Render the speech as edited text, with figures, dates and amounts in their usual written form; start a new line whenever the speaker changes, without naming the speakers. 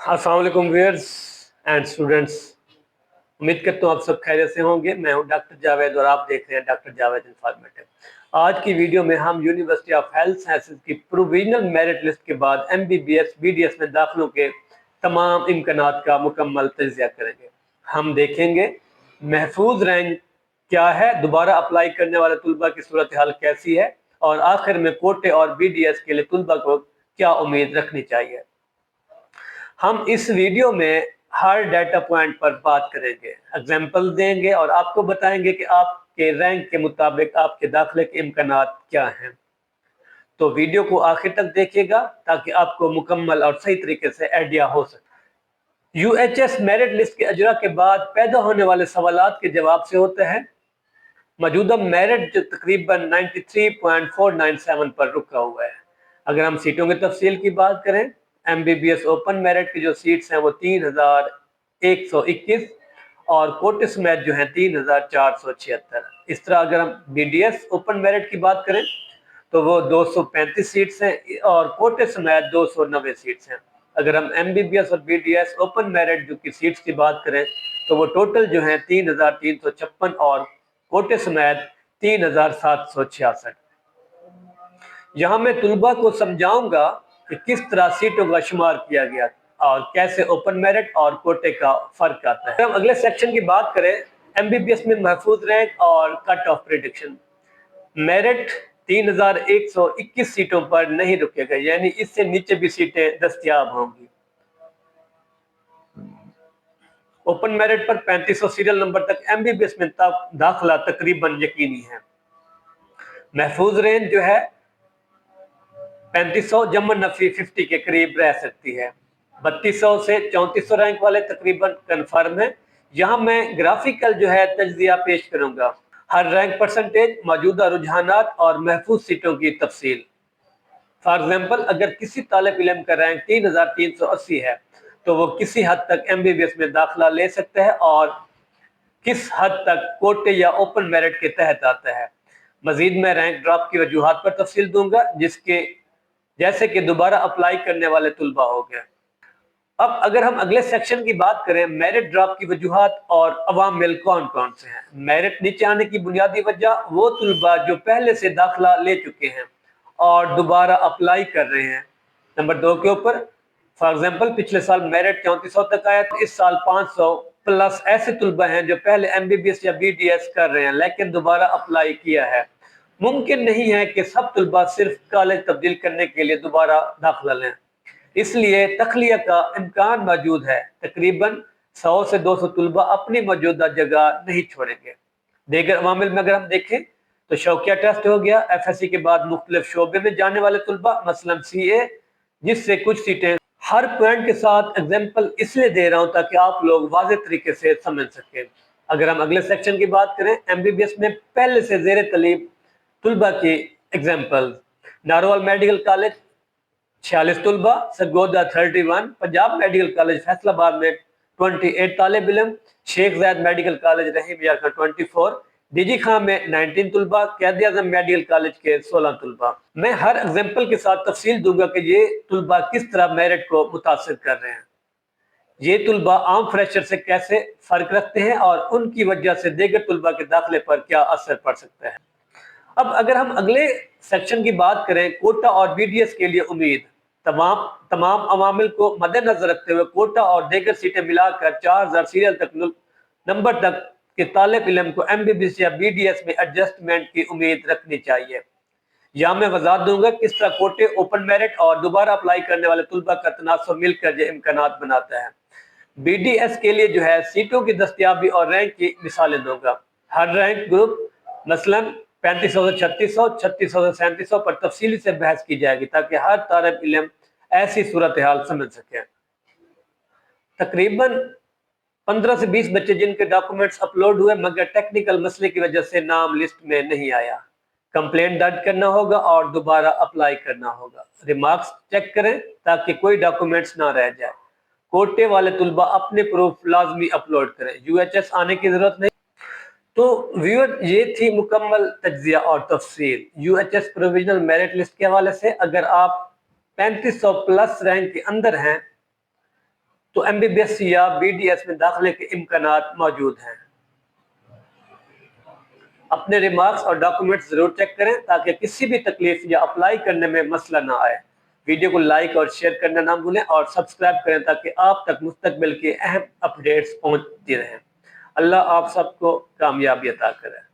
अस्सलाम वालेकुम viewers and students. उम्मीद करता हूँ आप सब खैरियत से होंगे। मैं हूँ डॉक्टर जावेद और आप देख रहे हैं डॉक्टर जावेद इंफॉर्मेटिव। आज की वीडियो में हम यूनिवर्सिटी ऑफ हेल्थ साइंसेज की प्रोविजनल मेरिट लिस्ट के बाद एमबीबीएस बीडीएस में दाखिलों के तमाम इम्कानात का मुकम्मल तज्ज़िया करेंगे। हम देखेंगे महफूज रैंक क्या है, दोबारा अप्लाई करने वाले तुलबा की सूरत हाल कैसी है, और आखिर में कोटे और बीडीएस के लिए तुलबा को क्या उम्मीद रखनी चाहिए। हम इस वीडियो में हर डाटा पॉइंट पर बात करेंगे, एग्जाम्पल देंगे और आपको बताएंगे कि आपके रैंक के मुताबिक आपके दाखिले के इम्कानात क्या हैं। तो वीडियो को आखिर तक देखिएगा ताकि आपको मुकम्मल और सही तरीके से आइडिया हो सके। यूएचएस मेरिट लिस्ट के अजरा के बाद पैदा होने वाले सवालात के जवाब से होते हैं। मौजूदा मेरिट जो तकरीबन 93.497 पर रुका हुआ है। अगर हम सीटों की तफसील की बात करें, एमबीबीएस ओपन मेरिट की जो सीट्स हैं वो 3121 और कोटे समेत जो हैं 3476। इस तरह अगर हम बीडीएस ओपन मेरिट की बात करें तो वो 235 सीट्स हैं और कोटे समेत 290 सीट्स हैं। अगर हम एमबीबीएस और बीडीएस ओपन मेरिट जो की सीट्स की बात करें तो वो टोटल जो है 3356 और कोटे समेत 3766। यहाँ मैं तुलबा को समझाऊंगा कि किस तरह सीटों का शुमार किया गया और कैसे ओपन मेरिट और कोटे का फर्क आता है। हम अगले सेक्शन की बात करें, एमबीबीएस में महफूज रैंक और कट ऑफ प्रेडिक्शन। मेरिट 3121 सीटों पर नहीं रुकेगा, यानी इससे नीचे भी सीटें दस्तयाब होंगी। ओपन मेरिट पर 3500 सीरियल नंबर तक एमबीबीएस में दाखिला तकरीबन यकीनी है। महफूज रेंज जो है 3500 जमन नफी 50 के करीब रह सकती है। 3200 से 3400 रैंक वाले तकरीबन कन्फर्म है। यहाँ मैं ग्राफिकल जो है तज्जिया पेश करूंगा। हर रैंक परसेंटेज, मौजूदा रुझानात और महफूज सीटों की तफसील। फॉर एग्जाम्पल, अगर किसी तालिब इल्म का रैंक 3380 है तो वो किसी हद तक एमबीबीएस में दाखिला ले सकता है और किस हद तक कोटे या ओपन मेरिट के तहत आता है। मजीद मैं रैंक ड्रॉप की वजूहात पर तफसील दूंगा, जिसके जैसे कि दोबारा अप्लाई करने वाले तुलबा हो गए। अब अगर हम अगले सेक्शन की बात करें, मेरिट ड्रॉप की वजूहात और अवामिल कौन कौन से हैं। मेरिट नीचे आने की बुनियादी वजह वो तुलबा जो पहले से दाखिला ले चुके हैं और दोबारा अप्लाई कर रहे हैं। नंबर 2 के ऊपर, फॉर एग्जाम्पल, पिछले साल मेरिट 3400 तक आया तो इस साल 500 प्लस ऐसे तुलबा हैं जो पहले एमबीबीएस या बीडीएस कर रहे हैं लेकिन दोबारा अप्लाई किया है। मुमकिन नहीं है कि सब तुलबा सिर्फ कॉलेज तब्दील करने के लिए दोबारा दाखिला लें, इसलिए तखलिया का इम्कान मौजूद है। तकरीबन 100 से 200 तुलबा अपनी मौजूदा जगह नहीं छोड़ेंगे। दीगर अवामिल में अगर हम देखें तो शौकिया टेस्ट हो गया, एफएससी के बाद मुख्तलिफ शोबे में जाने वाले तुलबा, मसलन सीए, जिससे कुछ सीटें। हर पॉइंट के साथ एग्जाम्पल इसलिए दे रहा हूं ताकि आप लोग वाज़ेह तरीके से समझ सकें। अगर हम अगले सेक्शन की बात करें, एमबीबीएस में पहले से जेर तलीब तुलबा की एग्जाम्पल। नारोवाल मेडिकल कॉलेज 46 तुलबा, सरगोदा 31, पंजाब मेडिकल कॉलेज फैसलाबाद में 28 तालिब इल्म, शेख ज़ायद मेडिकल कॉलेज रहीम यार का 24, डीजी खां में 19 तुलबा, कैद आज़म मेडिकल कॉलेज के 16 तुलबा। मैं हर एग्जाम्पल के साथ तफसील दूंगा कि ये तुलबा किस तरह मेरिट को मुतासिर कर रहे हैं। ये तुलबा आम फ्रेशर से कैसे फर्क रखते हैं और उनकी वजह से दीगर तुलबा के दाखिले पर क्या असर पड़ सकता है। अब अगर हम अगले सेक्शन की बात करें, कोटा और बीडीएस के लिए उम्मीद। तमाम अवामिल को मद्देनजर रखते हुए कोटा और दीगर सीटें मिलाकर 4000 सीरियल तक नंबर तक के तालिब इल्म को एमबीबीएस या बीडीएस में एडजस्टमेंट की उम्मीद रखनी चाहिए। या मैं वजाहत दूंगा किस तरह कोटे, ओपन मेरिट और दोबारा अप्लाई करने वाले तुलबा का तनासब मिलकर ये इम्कानात बनाता है। बीडीएस के लिए जो है सीटों की दस्तयाबी और रैंक की मिसालें दूंगा। हर रैंक ग्रुप मसलन 3500 से 3600, 3600 से 3700 पर तफसीली से बहस की जाएगी ताकि हर तालिब इल्म ऐसी सूरत हाल समझ सके। तकरीबन 15 से 20 बच्चे जिनके डॉक्यूमेंट्स अपलोड हुए मगर टेक्निकल मसले की वजह से नाम लिस्ट में नहीं आया। कंप्लेंट दर्ज करना होगा और दोबारा अप्लाई करना होगा। रिमार्क्स चेक करें ताकि कोई डॉक्यूमेंट्स ना रह जाए। कोटे वाले तुलबा अपने प्रूफ लाजमी अपलोड करें, यूएचएस आने की जरूरत नहीं। तो व्यूअर, ये थी मुकम्मल तज्जिया और तफसील यूएचएस प्रोविजनल मेरिट लिस्ट के हवाले से। अगर आप 3500 प्लस रैंक के अंदर हैं तो MBBS या BDS में दाखिले के इम्कानात मौजूद हैं। अपने रिमार्क्स और डॉक्यूमेंट्स जरूर चेक करें ताकि किसी भी तकलीफ या अप्लाई करने में मसला ना आए। वीडियो को लाइक और शेयर करना ना भूलें और सब्सक्राइब करें ताकि आप तक मुस्तकबिल के अहम अपडेट्स पहुंचती रहें। अल्लाह आप सबको कामयाबी अता करे।